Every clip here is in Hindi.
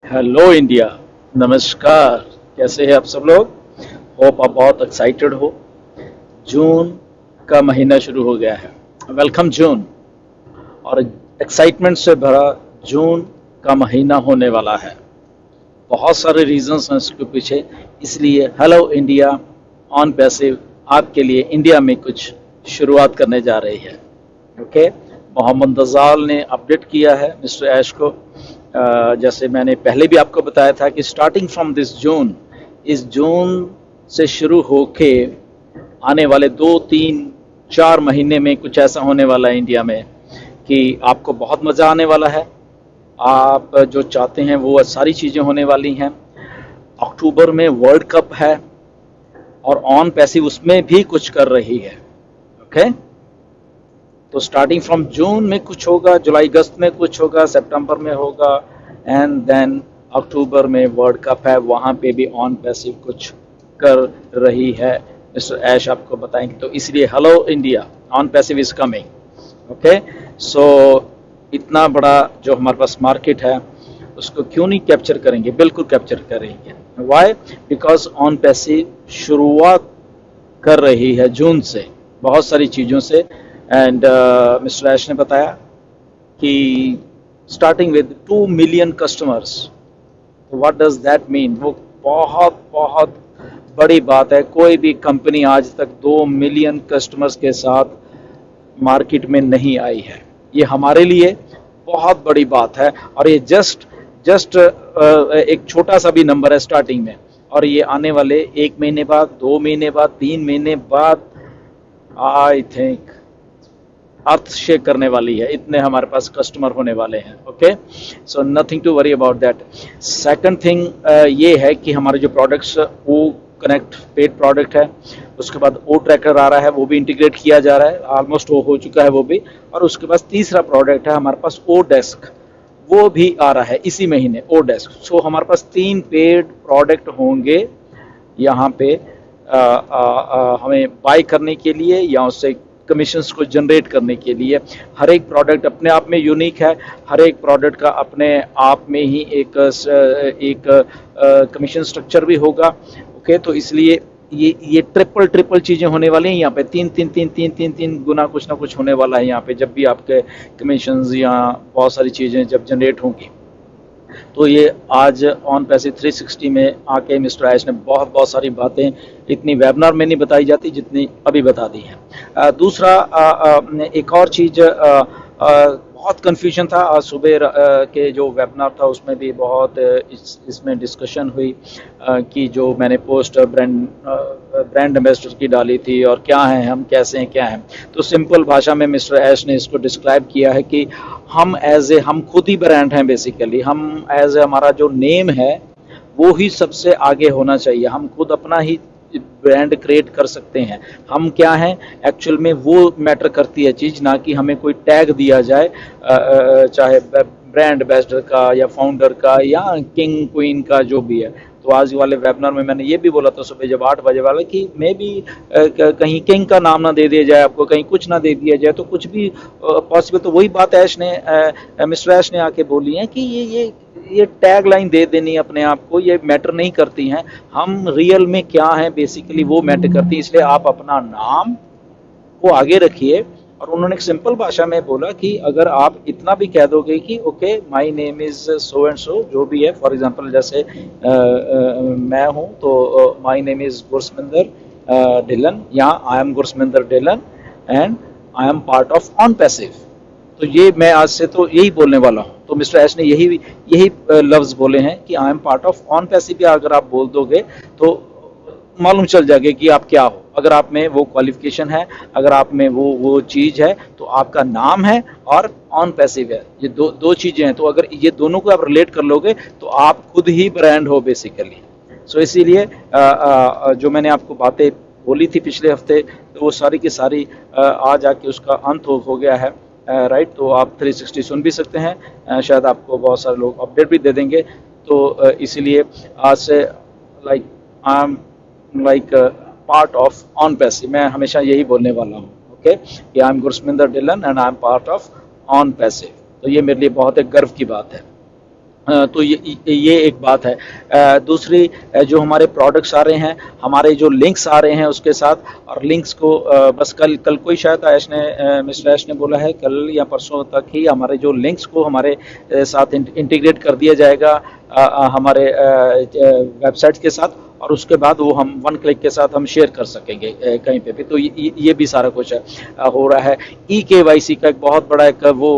Hello India. नमस्कार। कैसे हैं आप सब लोग? होप आप बहुत एक्साइटेड हो। जून का महीना शुरू हो गया है। वेलकम जून। और एक्साइटमेंट से भरा जून का महीना होने वाला है। बहुत सारे रीजंस हैं इसके पीछे, इसलिए हेलो इंडिया ऑन पैसिव आपके लिए इंडिया में कुछ शुरुआत करने जा रही है। ओके। मोहम्मद नज़ाल ने अपडेट किया है मिस्टर ऐश को। जैसे मैंने पहले भी आपको बताया था कि स्टार्टिंग फ्रॉम दिस जून, इस जून से शुरू होके आने वाले 2 3 4 महीने में कुछ ऐसा होने वाला है इंडिया में कि आपको बहुत मज़ा आने वाला है। आप जो चाहते हैं वो सारी चीज़ें होने वाली हैं। अक्टूबर में वर्ल्ड कप है और ऑन पैसिव उसमें भी कुछ कर रही है। ओके। तो स्टार्टिंग फ्रॉम जून में कुछ होगा, जुलाई अगस्त में कुछ होगा, सितंबर में होगा, एंड देन अक्टूबर में वर्ल्ड कप है, वहाँ पे भी ऑन पैसिव कुछ कर रही है। मिस्टर ऐश आपको बताएंगे। तो इसलिए hello India on passive is coming. Okay. So इतना बड़ा जो हमारे पास मार्केट है उसको क्यों नहीं कैप्चर करेंगे? बिल्कुल कैप्चर करेंगे। वाई? बिकॉज ऑन पैसिव शुरुआत कर रही है जून से बहुत सारी चीज़ों से। एंड मिस्टर ऐश ने बताया कि स्टार्टिंग विद 2 मिलियन कस्टमर्स। तो व्हाट डज दैट मीन? वो बहुत बहुत बड़ी बात है। कोई भी कंपनी आज तक 2 मिलियन कस्टमर्स के साथ मार्केट में नहीं आई है। ये हमारे लिए बहुत बड़ी बात है और ये जस्ट एक छोटा सा भी नंबर है स्टार्टिंग में। और ये आने वाले 1 महीने बाद, 2 महीने बाद, 3 महीने बाद आई थिंक अर्थ शेक करने वाली है। इतने हमारे पास कस्टमर होने वाले हैं। Okay. So nothing to worry about that. Second thing ये है कि हमारे जो प्रोडक्ट्स वो कनेक्ट पेड प्रोडक्ट है। उसके बाद ओ ट्रैकर आ रहा है, वो भी इंटीग्रेट किया जा रहा है। ऑलमोस्ट वो हो चुका है वो भी। और उसके बाद तीसरा प्रोडक्ट है हमारे पास ओ डेस्क, वो भी आ रहा है इसी महीने, ओ डेस्क। सो हमारे पास 3 पेड प्रोडक्ट होंगे यहाँ पे हमें बाय करने के लिए या उससे कमीशंस को जनरेट करने के लिए। हर एक प्रोडक्ट अपने आप में यूनिक है। हर एक प्रोडक्ट का अपने आप में ही एक कमीशन स्ट्रक्चर भी होगा। ओके। तो इसलिए ये ट्रिपल चीज़ें होने वाली हैं यहाँ पे। तीन गुना कुछ ना कुछ होने वाला है यहाँ पे जब भी आपके कमीशंस या बहुत सारी चीज़ें जब जनरेट होंगी। तो ये आज ऑन पैसिव 360 में आके मिस्टर ऐश ने बहुत सारी बातें इतनी वेबिनार में नहीं बताई जाती जितनी अभी बता दी हैं। दूसरा एक और चीज़, बहुत कन्फ्यूजन था आज सुबह के जो वेबिनार था उसमें भी बहुत इसमें डिस्कशन हुई कि जो मैंने पोस्ट ब्रांड एम्बेसडर की डाली थी और क्या हैं हम, कैसे हैं, क्या हैं। तो सिंपल भाषा में मिस्टर ऐश ने इसको डिस्क्राइब किया है कि हम खुद ही ब्रांड हैं बेसिकली। हम हमारा जो नेम है वो ही सबसे आगे होना चाहिए। हम खुद अपना ही ब्रांड क्रिएट कर सकते हैं। हम क्या हैं एक्चुअल में वो मैटर करती है चीज़, ना कि हमें कोई टैग दिया जाए, चाहे ब्रांड एम्बेसडर का या फाउंडर का या किंग क्वीन का जो भी है। तो आज वाले वेबिनार में मैंने ये भी बोला था सुबह जब 8 बजे वाले कि मे भी कहीं किंग का नाम ना दे दिया जाए आपको, कहीं कुछ ना दे दिया जाए, तो कुछ भी पॉसिबल। तो वही बात ऐश ने मिस्टर ऐश ने आके बोली है कि ये टैग लाइन दे देनी अपने आप को ये मैटर नहीं करती हैं। हम रियल में क्या हैं बेसिकली वो मैटर करती है। इसलिए आप अपना नाम को आगे रखिए। और उन्होंने एक सिंपल भाषा में बोला कि अगर आप इतना भी कह दोगे कि okay my name is so and so, जो भी है, फॉर एग्जांपल जैसे मैं हूं तो my name is Gursaminder Dhillon या I am Gursaminder Dhillon and I am part of on passive. तो ये मैं आज से तो यही बोलने वाला हूँ। तो मिस्टर ऐश ने यही लफ्ज बोले हैं कि I am part of on passive. अगर आप बोल दोगे तो मालूम चल जाएगा कि आप क्या हो। अगर आप में वो क्वालिफिकेशन है, अगर आप में वो चीज़ है, तो आपका नाम है और ऑन पैसिव है। ये दो चीज़ें हैं। तो अगर ये दोनों को आप रिलेट कर लोगे तो आप खुद ही ब्रांड हो बेसिकली। सो इसीलिए जो मैंने आपको बातें बोली थी पिछले हफ्ते, तो वो सारी की सारी आज आके उसका अंत हो गया है। राइट। तो आप 360 सुन भी सकते हैं। शायद आपको बहुत सारे लोग अपडेट भी दे देंगे। तो इसीलिए आज से I am part of on passive. मैं हमेशा यही बोलने वाला हूँ। ओके। कि I am Gursaminder Dhillon and I am part of on passive. तो ये मेरे लिए बहुत एक गर्व की बात है। तो ये एक बात है। दूसरी, जो हमारे प्रोडक्ट्स आ रहे हैं, हमारे जो लिंक्स आ रहे हैं उसके साथ, और लिंक्स को बस कल कल कोई शायद मिस्टर ऐश ने बोला है कल या परसों तक ही हमारे जो लिंक्स को हमारे साथ इंटीग्रेट कर दिया जाएगा हमारे वेबसाइट के साथ, और उसके बाद वो हम वन क्लिक के साथ हम शेयर कर सकेंगे कहीं पे भी। तो ये भी सारा कुछ हो रहा है। KYC का एक बहुत बड़ा एक वो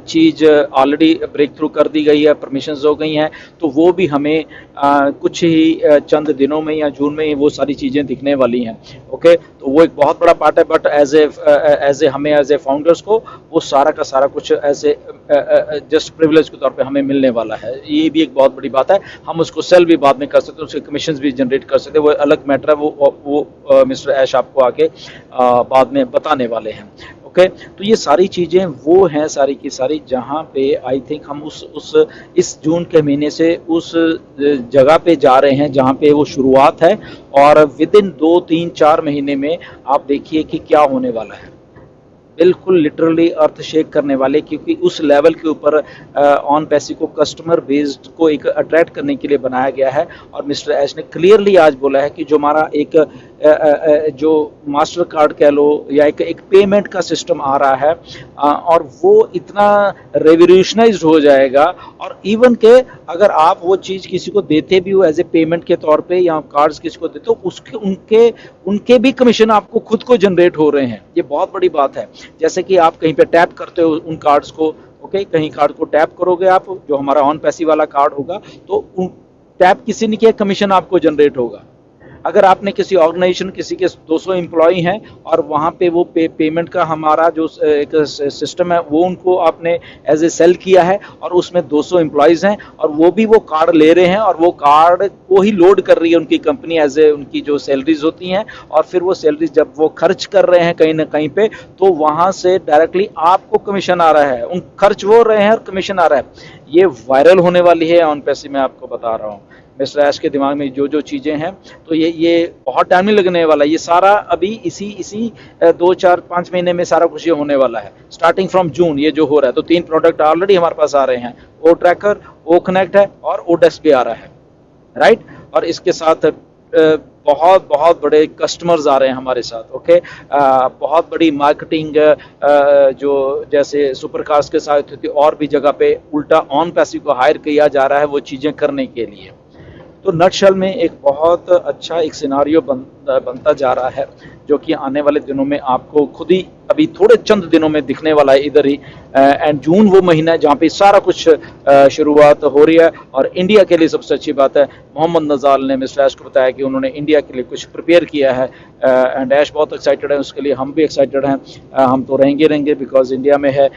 चीज़ ऑलरेडी ब्रेक थ्रू कर दी गई है, परमिशंस हो गई हैं, तो वो भी हमें कुछ ही चंद दिनों में या जून में ही वो सारी चीज़ें दिखने वाली हैं। ओके, तो वो एक बहुत बड़ा पार्ट है, बट एज ए हमें एज ए फाउंडर्स को वो सारा का सारा कुछ एज ए जस्ट प्रिविलेज के तौर पे हमें मिलने वाला है। ये भी एक बहुत बड़ी बात है। हम उसको सेल भी बाद में कर सकते हैं, उसके कमीशन भी जनरेट कर सकते हैं, वो अलग मैटर है। वो मिस्टर ऐश आपको आके बाद में बताने वाले हैं। ओके, तो ये सारी चीज़ें वो हैं सारी की सारी, जहाँ पे आई थिंक हम इस जून के महीने से उस जगह पे जा रहे हैं जहाँ पे वो शुरुआत है, और विद इन 2 3 4 महीने में आप देखिए कि क्या होने वाला है। बिल्कुल लिटरली अर्थ शेक करने वाले, क्योंकि उस लेवल के ऊपर ऑन पैसी को कस्टमर बेस्ड को एक अट्रैक्ट करने के लिए बनाया गया है। और मिस्टर ऐश ने क्लियरली आज बोला है कि जो हमारा एक जो मास्टर कार्ड कह लो या एक पेमेंट का सिस्टम आ रहा है, और वो इतना रेवोल्यूशनाइज्ड हो जाएगा, और इवन के अगर आप वो चीज़ किसी को देते भी हो एज ए पेमेंट के तौर पे या कार्ड्स किसी को देते हो, उसके उनके उनके भी कमीशन आपको खुद को जनरेट हो रहे हैं। ये बहुत बड़ी बात है। जैसे कि आप कहीं पे टैप करते हो उन कार्ड्स को, ओके, कहीं कार्ड को टैप करोगे आप, जो हमारा ऑन पैसी वाला कार्ड होगा, तो टैप किसी ने किया, कमीशन आपको जनरेट होगा। अगर आपने किसी ऑर्गेनाइजेशन, किसी के 200 एम्प्लॉय हैं और वहाँ पे वो पेमेंट का हमारा जो एक सिस्टम है वो उनको आपने एज ए सेल किया है, और उसमें 200 एम्प्लॉयज़ हैं और वो भी वो कार्ड ले रहे हैं, और वो कार्ड को ही लोड कर रही है उनकी कंपनी एज ए उनकी जो सैलरीज होती हैं, और फिर वो सैलरीज जब वो खर्च कर रहे हैं कहीं ना कहीं पे, तो वहाँ से डायरेक्टली आपको कमीशन आ रहा है। उन खर्च वो रहे हैं और कमीशन आ रहा है। ये वायरल होने वाली है ऑन पैसे, मैं आपको बता रहा हूँ। मिस्टर ऐश के दिमाग में जो चीज़ें हैं, तो ये बहुत टाइम नहीं लगने वाला। ये सारा अभी इसी 2 4 5 महीने में सारा कुछ ये होने वाला है, स्टार्टिंग फ्रॉम जून ये जो हो रहा है। तो 3 प्रोडक्ट ऑलरेडी हमारे पास आ रहे हैं, ओ ट्रैकर, ओ कनेक्ट है, और ओ डेस्क भी आ रहा है, राइट। और इसके साथ बहुत बहुत बड़े कस्टमर्स आ रहे हैं हमारे साथ। ओके, बहुत बड़ी मार्केटिंग जो जैसे सुपर कार्स के साथ होती है, और भी जगह पे उल्टा ऑन पैसे को हायर किया जा रहा है वो चीज़ें करने के लिए। तो नटशल में एक बहुत अच्छा एक सिनारियो बनता जा रहा है, जो कि आने वाले दिनों में आपको खुद ही अभी थोड़े चंद दिनों में दिखने वाला है इधर ही। एंड जून वो महीना है जहाँ पे सारा कुछ शुरुआत हो रही है। और इंडिया के लिए सबसे अच्छी बात है, मोहम्मद नज़ाल ने मिस्टर ऐश को बताया कि उन्होंने इंडिया के लिए कुछ प्रिपेयर किया है, एंड ऐश बहुत एक्साइटेड है उसके लिए, हम भी एक्साइटेड हैं। हम तो रहेंगे बिकॉज इंडिया में है।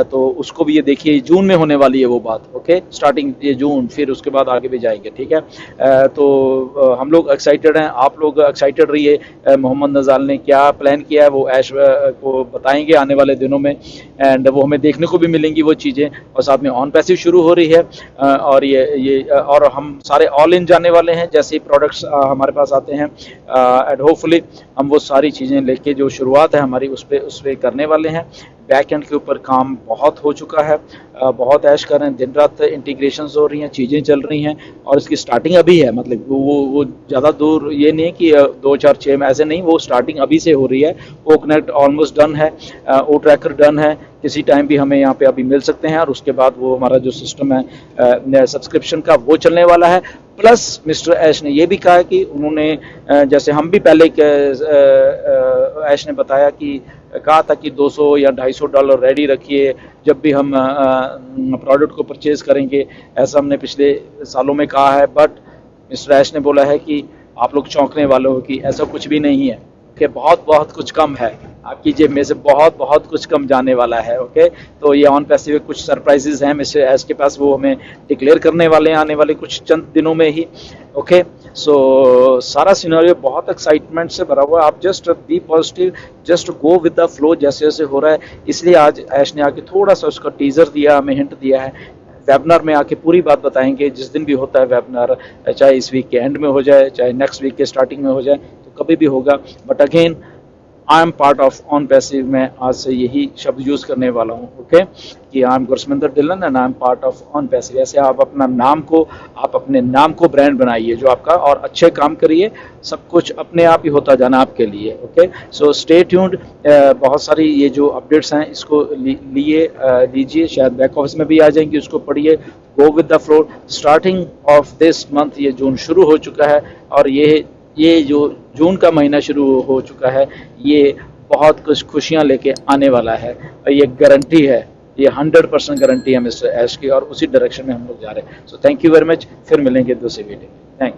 तो उसको भी ये देखिए, जून में होने वाली है वो बात। ओके, स्टार्टिंग ये जून, फिर उसके बाद आगे भी जाएंगे, ठीक है। तो हम लोग एक्साइटेड हैं, आप लोग एक्साइटेड रहिए। मोहम्मद नज़ाल ने क्या प्लान किया है वो ऐश को बताएंगे आने वाले दिनों में, एंड वो हमें देखने को भी मिलेंगी वो चीज़ें। और साथ में ऑन पैसिव शुरू हो रही है, और ये और हम सारे ऑल इन जाने वाले हैं जैसे ही प्रोडक्ट्स हमारे पास आते हैं, एंड होपफुली हम वो सारी चीज़ें लेके जो शुरुआत है हमारी उस पर करने वाले हैं। बैक एंड के ऊपर काम बहुत हो चुका है, बहुत ऐश कर रहे हैं, दिन रात इंटीग्रेशंस हो रही हैं, चीज़ें चल रही हैं, और इसकी स्टार्टिंग अभी है। मतलब वो ज़्यादा दूर ये नहीं है कि 2 4 6 में, ऐसे नहीं, वो स्टार्टिंग अभी से हो रही है। ओ कनेक्ट ऑलमोस्ट डन है, ओ ट्रैकर डन है, किसी टाइम भी हमें यहाँ पे अभी मिल सकते हैं। और उसके बाद वो हमारा जो सिस्टम है सब्सक्रिप्शन का वो चलने वाला है। प्लस मिस्टर ऐश ने ये भी कहा कि उन्होंने जैसे हम भी पहले ऐश ने बताया कि कहा था कि $200 या $250 रेडी रखिए जब भी हम प्रोडक्ट को परचेज़ करेंगे, ऐसा हमने पिछले सालों में कहा है। बट मिस्टर ऐश ने बोला है कि आप लोग चौंकने वाले हो कि ऐसा कुछ भी नहीं है, कि बहुत बहुत कुछ कम है, आपकी जेब में से बहुत बहुत कुछ कम जाने वाला है। ओके, तो ये ऑन पैसे में कुछ सरप्राइजेज हैं मिस्टर ऐश के पास, वो हमें डिक्लेयर करने वाले हैं आने वाले कुछ चंद दिनों में ही। ओके, सो सारा सिनेरियो बहुत एक्साइटमेंट से भरा हुआ है। आप just be positive, just go with the flow जैसे जैसे हो रहा है। इसलिए आज ऐश ने आके थोड़ा सा उसका टीजर दिया, हमें हिंट दिया है। वेबिनार में आके पूरी बात बताएंगे, जिस दिन भी होता है वेबिनार, चाहे इस वीक के एंड में हो जाए, चाहे नेक्स्ट वीक के स्टार्टिंग में हो जाए, तो कभी भी होगा। But again I am part of on passive, मैं आज से यही शब्द यूज करने वाला हूँ, ओके, कि I am Gursaminder Dhillon and I am part of on passive. ऐसे आप अपने नाम को ब्रांड बनाइए जो आपका, और अच्छे काम करिए, सब कुछ अपने आप ही होता जाना आपके लिए, ओके। सो स्टे ट्यून्ड, बहुत सारी ये जो अपडेट्स हैं इसको लीजिए, शायद बैक ऑफिस में भी आ जाएंगी, उसको पढ़िए, go with the flow. Starting of this month, ये जून शुरू हो चुका है, और ये जो जून का महीना शुरू हो चुका है, ये बहुत कुछ खुशियां लेके आने वाला है, और ये गारंटी है, ये 100% गारंटी है मिस्टर ऐश की, और उसी डायरेक्शन में हम लोग जा रहे हैं। So thank you very much, फिर मिलेंगे दूसरे वीडियो में। थैंक्स।